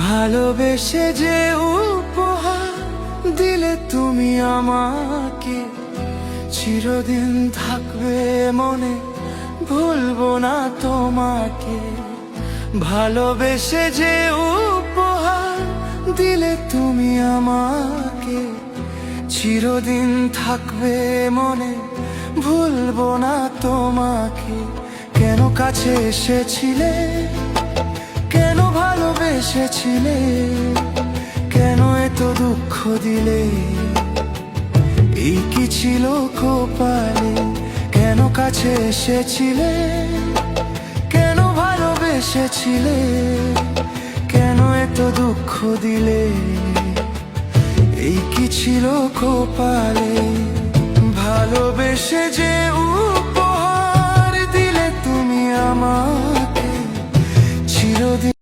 ভালোবেসে যে উপহার দিলে তুমি আমাকে, চিরদিন থাকবে মনে, ভুলবো না তোমাকে। ভালোবেসে যে উপহার দিলে তুমি আমাকে, চিরদিন থাকবে মনে, ভুলবো না তোমাকে। কেন কাছে এসেছিলে, কেন ভালোবেসেছিলে, কেন এত দুঃখ দিলে, এই কি ছিল কপালে? কেন কাছে এসেছিলে, কেন ভালোবেসেছিলে, কেন এত দুঃখ দিলে, এই কি ছিল কপালে? ভালোবেসে যে